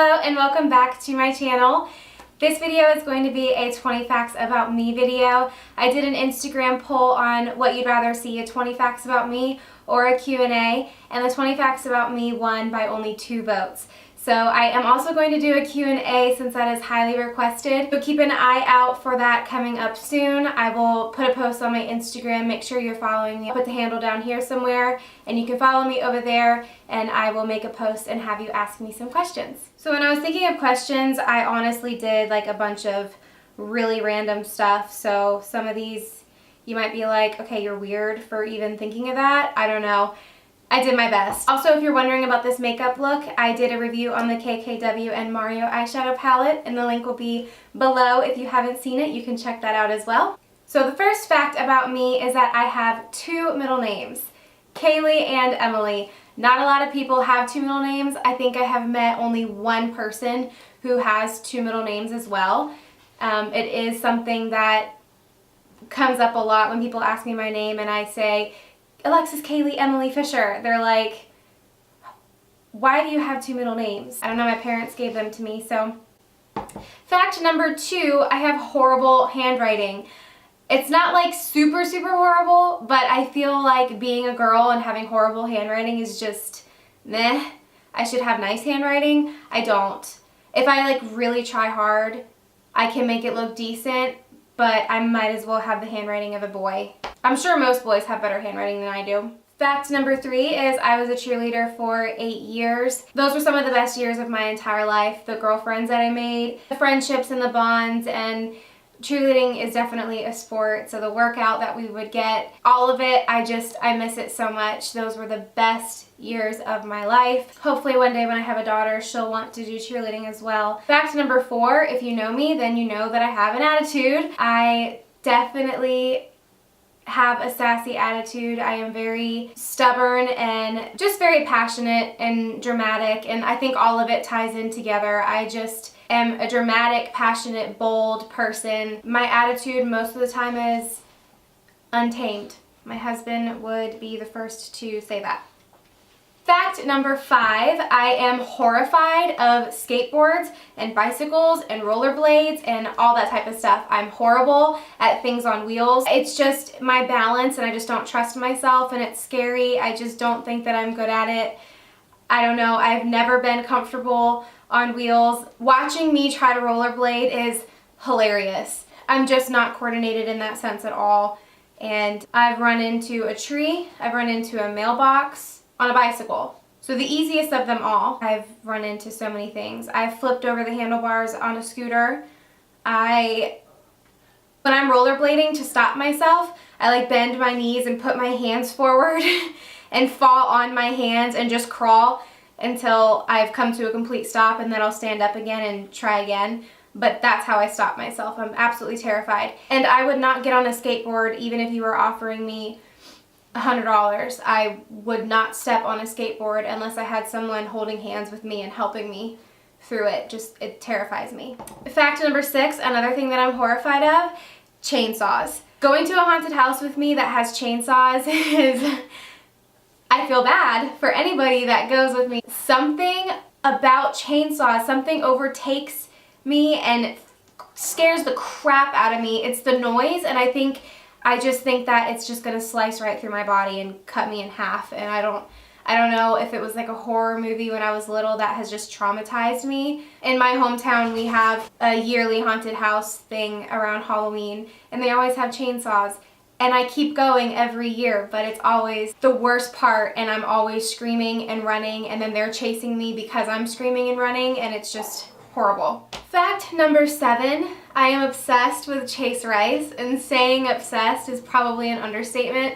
Hello and welcome back to my channel. This video is going to be a 20 facts about me video. I did an Instagram poll on what you'd rather see, a 20 facts about me or a Q&A, and the 20 facts about me won by only 2 votes. So I am also going to do a Q&A since that is highly requested. So keep an eye out for that coming up soon. I will put a post on my Instagram. Make sure you're following me. I'll put the handle down here somewhere and you can follow me over there and I will make a post and have you ask me some questions. So when I was thinking of questions, I honestly did like a bunch of really random stuff. So some of these you might be like, okay, you're weird for even thinking of that. I don't know. I did my best. Also, if you're wondering about this makeup look, I did a review on the KKW and Mario eyeshadow palette, and the link will be below. If you haven't seen it, you can check that out as well. So the first fact about me is that I have 2 middle names, Kaylee and Emily. Not a lot of people have 2 middle names. I think I have met only 1 person who has 2 middle names as well. It is something that comes up a lot when people ask me my name and I say, Alexis Kaylee Emily Fisher. They're like, why do you have 2 middle names? I don't know, my parents gave them to me. So fact number 2, I have horrible handwriting. It's not like super horrible, but I feel like being a girl and having horrible handwriting is just meh. I should have nice handwriting. I don't. If I like really try hard, I can make it look decent, but I might as well have the handwriting of a boy. I'm sure most boys have better handwriting than I do. Fact number 3 is I was a cheerleader for 8 years. Those were some of the best years of my entire life. The girlfriends that I made, the friendships and the bonds, and cheerleading is definitely a sport. So the workout that we would get, all of it, I miss it so much. Those were the best years of my life. Hopefully one day when I have a daughter, she'll want to do cheerleading as well. Fact number 4, if you know me, then you know that I have an attitude. I definitely have a sassy attitude. I am very stubborn and just very passionate and dramatic, and I think all of it ties in together. I just am a dramatic, passionate, bold person. My attitude most of the time is untamed. My husband would be the first to say that. Fact number 5, I am horrified of skateboards and bicycles and rollerblades and all that type of stuff. I'm horrible at things on wheels. It's just my balance and I just don't trust myself and it's scary. I just don't think that I'm good at it. I don't know. I've never been comfortable on wheels. Watching me try to rollerblade is hilarious. I'm just not coordinated in that sense at all. And I've run into a tree. I've run into a mailbox on a bicycle. So the easiest of them all. I've run into so many things. I've flipped over the handlebars on a scooter. When I'm rollerblading, to stop myself, I like bend my knees and put my hands forward and fall on my hands and just crawl until I've come to a complete stop, and then I'll stand up again and try again. But that's how I stop myself. I'm absolutely terrified. And I would not get on a skateboard even if you were offering me $100. I would not step on a skateboard unless I had someone holding hands with me and helping me through it. It terrifies me. Fact number 6, another thing that I'm horrified of, chainsaws. Going to a haunted house with me that has chainsaws is, I feel bad for anybody that goes with me. Something about chainsaws, something overtakes me and scares the crap out of me. It's the noise, and I just think that it's just gonna slice right through my body and cut me in half, and I don't know if it was like a horror movie when I was little that has just traumatized me. In my hometown, we have a yearly haunted house thing around Halloween, and they always have chainsaws. And I keep going every year, but it's always the worst part, and I'm always screaming and running, and then they're chasing me because I'm screaming and running, and it's just horrible. Fact number 7, I am obsessed with Chase Rice, and saying obsessed is probably an understatement.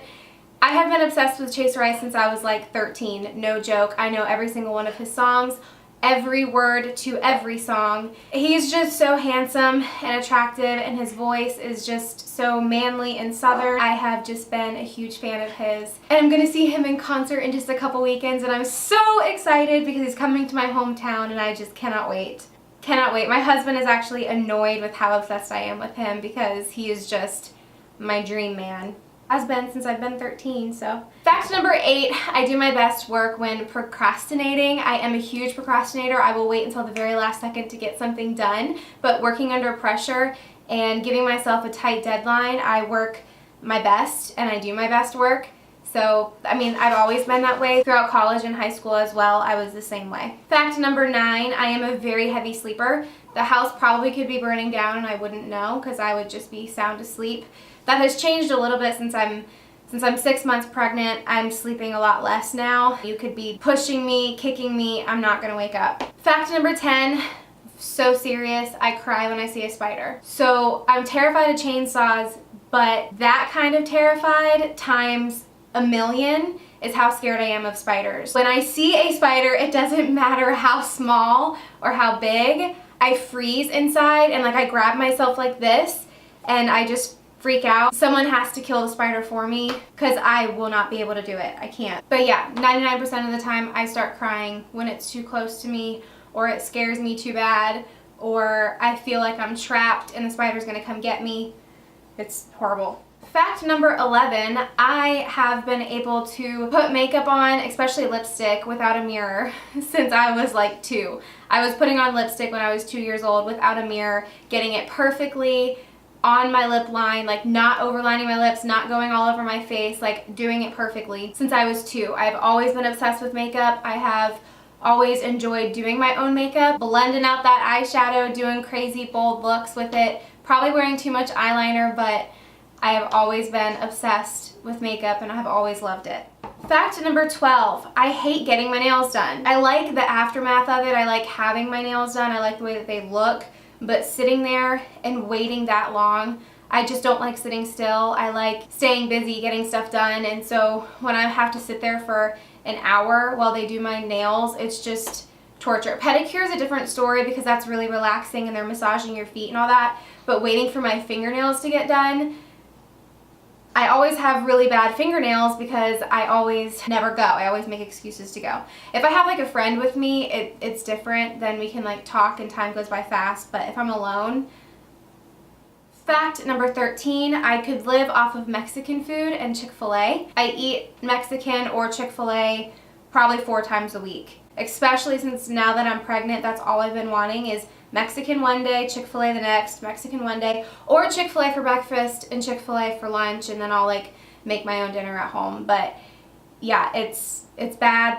I have been obsessed with Chase Rice since I was like 13, no joke. I know every single one of his songs, every word to every song. He's just so handsome and attractive, and his voice is just so manly and southern. I have just been a huge fan of his. And I'm gonna see him in concert in just a couple weekends, and I'm so excited because he's coming to my hometown, and I just cannot wait. Cannot wait. My husband is actually annoyed with how obsessed I am with him because he is just my dream man. Has been since I've been 13, so. Fact number 8, I do my best work when procrastinating. I am a huge procrastinator. I will wait until the very last second to get something done, but working under pressure and giving myself a tight deadline, I work my best and I do my best work. So, I mean, I've always been that way. Throughout college and high school as well, I was the same way. Fact number 9, I am a very heavy sleeper. The house probably could be burning down and I wouldn't know because I would just be sound asleep. That has changed a little bit since I'm 6 months pregnant. I'm sleeping a lot less now. You could be pushing me, kicking me, I'm not gonna wake up. Fact number 10, so serious, I cry when I see a spider. So I'm terrified of chainsaws, but that kind of terrified times a million is how scared I am of spiders. When I see a spider, it doesn't matter how small or how big, I freeze inside and like I grab myself like this and I just freak out. Someone has to kill the spider for me because I will not be able to do it. I can't. But yeah, 99% of the time I start crying when it's too close to me or it scares me too bad or I feel like I'm trapped and the spider's gonna come get me. It's horrible. Fact number 11, I have been able to put makeup on, especially lipstick, without a mirror since I was like 2. I was putting on lipstick when I was 2 years old without a mirror, getting it perfectly on my lip line, like not overlining my lips, not going all over my face, like doing it perfectly since I was 2. I've always been obsessed with makeup. I have always enjoyed doing my own makeup, blending out that eyeshadow, doing crazy bold looks with it, probably wearing too much eyeliner, but I have always been obsessed with makeup and I have always loved it. Fact number 12, I hate getting my nails done. I like the aftermath of it. I like having my nails done. I like the way that they look, but sitting there and waiting that long, I just don't like sitting still. I like staying busy, getting stuff done, and so when I have to sit there for an hour while they do my nails, it's just torture. Pedicure is a different story because that's really relaxing and they're massaging your feet and all that, but waiting for my fingernails to get done, I always have really bad fingernails because I always never go. I always make excuses to go. If I have like a friend with me, it's different. Then we can like talk and time goes by fast, but if I'm alone. Fact number 13, I could live off of Mexican food and Chick-fil-A. I eat Mexican or Chick-fil-A probably 4 times a week. Especially since now that I'm pregnant, that's all I've been wanting is Mexican one day, Chick-fil-A the next, Mexican one day, or Chick-fil-A for breakfast and Chick-fil-A for lunch, and then I'll like make my own dinner at home. But yeah, it's bad.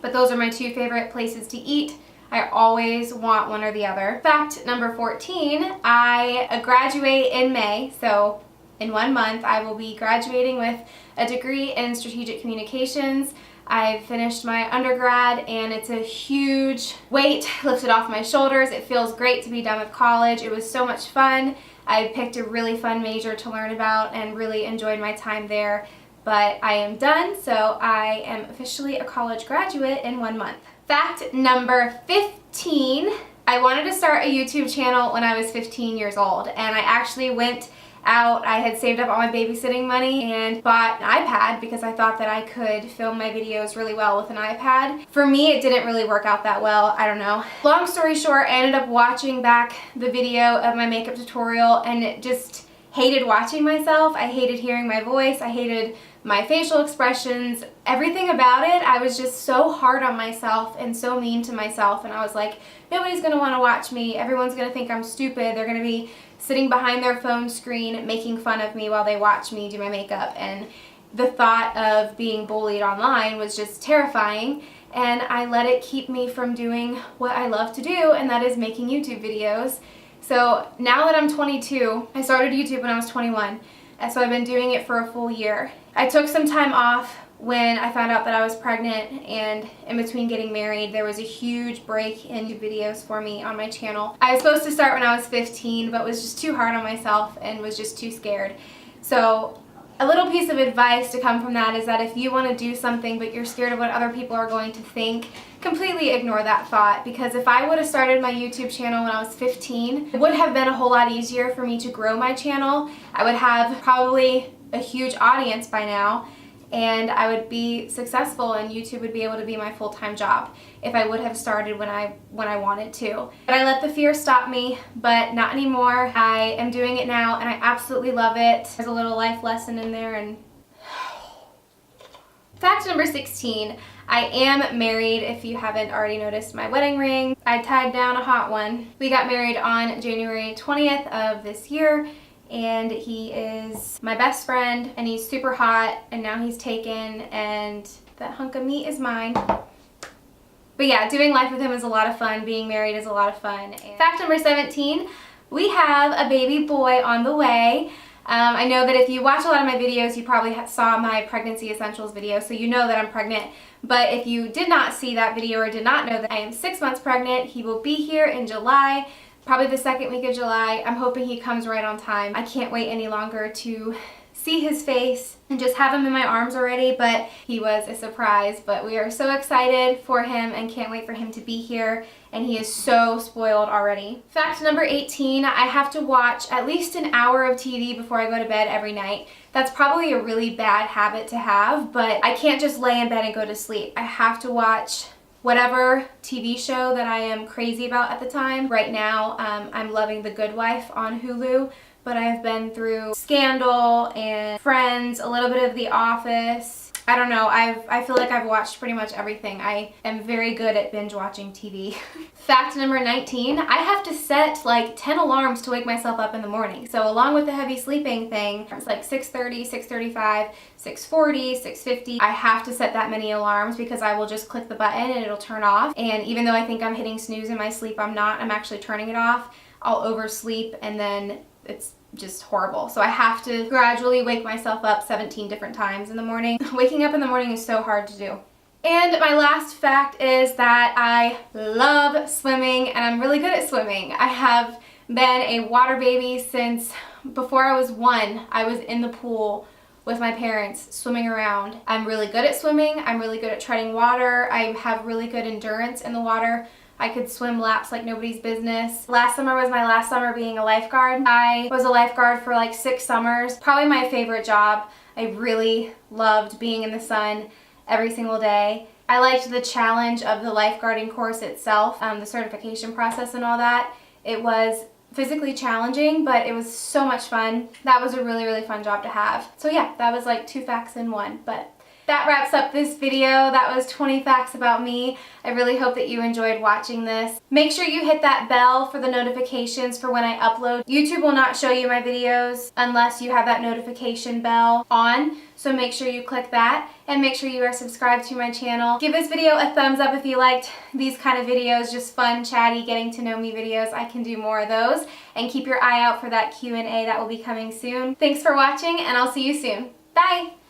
But those are my 2 favorite places to eat. I always want one or the other. Fact number 14, I graduate in May, so in 1 month I will be graduating with a degree in strategic communications. I've finished my undergrad and it's a huge weight lifted off my shoulders. It feels great to be done with college. It was so much fun. I picked a really fun major to learn about and really enjoyed my time there. But I am done, so I am officially a college graduate in 1 month. Fact number 15, I wanted to start a YouTube channel when I was 15 years old, and I actually went out. I had saved up all my babysitting money and bought an iPad because I thought that I could film my videos really well with an iPad. For me, it didn't really work out that well. I don't know. Long story short, I ended up watching back the video of my makeup tutorial and just hated watching myself. I hated hearing my voice. I hated my facial expressions, everything about it. I was just so hard on myself and so mean to myself, and I was like, nobody's gonna want to watch me. Everyone's gonna think I'm stupid. They're gonna be sitting behind their phone screen making fun of me while they watch me do my makeup. And the thought of being bullied online was just terrifying, and I let it keep me from doing what I love to do, and that is making YouTube videos. So now that I'm 22, I started YouTube when I was 21, and so I've been doing it for a full year. I took some time off when I found out that I was pregnant, and in between getting married, there was a huge break in videos for me on my channel. I was supposed to start when I was 15, but was just too hard on myself and was just too scared. So a little piece of advice to come from that is that if you want to do something but you're scared of what other people are going to think, completely ignore that thought, because if I would have started my YouTube channel when I was 15, it would have been a whole lot easier for me to grow my channel. I would have probably a huge audience by now, and I would be successful and YouTube would be able to be my full-time job if I would have started when I wanted to. But I let the fear stop me, but not anymore. I am doing it now and I absolutely love it. There's a little life lesson in there. And fact number 16, I am married, if you haven't already noticed my wedding ring. I tied down a hot one. We got married on January 20th of this year, and he is my best friend, and he's super hot, and now he's taken, and that hunk of meat is mine. But yeah, doing life with him is a lot of fun. Being married is a lot of fun. And fact number 17, we have a baby boy on the way. I know that if you watch a lot of my videos, you probably saw my pregnancy essentials video, so you know that I'm pregnant. But if you did not see that video or did not know that I am 6 months pregnant, he will be here in July, probably the second week of July. I'm hoping he comes right on time. I can't wait any longer to see his face and just have him in my arms already, but he was a surprise. But we are so excited for him and can't wait for him to be here, and he is so spoiled already. Fact number 18, I have to watch at least an hour of TV before I go to bed every night. That's probably a really bad habit to have, but I can't just lay in bed and go to sleep. I have to watch whatever TV show that I am crazy about at the time. Right now, I'm loving The Good Wife on Hulu, but I've been through Scandal and Friends, a little bit of The Office. I don't know, I feel like I've watched pretty much everything. I am very good at binge watching TV. Fact number 19, I have to set like 10 alarms to wake myself up in the morning. So along with the heavy sleeping thing, it's like 6:30, 6:35, 6:40, 6:50. I have to set that many alarms because I will just click the button and it'll turn off. And even though I think I'm hitting snooze in my sleep, I'm not. I'm actually turning it off. I'll oversleep and then it's just horrible. So I have to gradually wake myself up 17 different times in the morning. Waking up in the morning is so hard to do. And my last fact is that I love swimming and I'm really good at swimming. I have been a water baby since before I was 1. I was in the pool with my parents swimming around. I'm really good at swimming. I'm really good at treading water. I have really good endurance in the water. I could swim laps like nobody's business. Last summer was my last summer being a lifeguard. I was a lifeguard for like 6 summers. Probably my favorite job. I really loved being in the sun every single day. I liked the challenge of the lifeguarding course itself, the certification process and all that. It was physically challenging, but it was so much fun. That was a really, really fun job to have. So yeah, that was like 2 facts in 1, but that wraps up this video. That was 20 facts about me. I really hope that you enjoyed watching this. Make sure you hit that bell for the notifications for when I upload. YouTube will not show you my videos unless you have that notification bell on, so make sure you click that and make sure you are subscribed to my channel. Give this video a thumbs up if you liked these kind of videos, just fun, chatty, getting to know me videos. I can do more of those, and keep your eye out for that Q&A that will be coming soon. Thanks for watching, and I'll see you soon. Bye!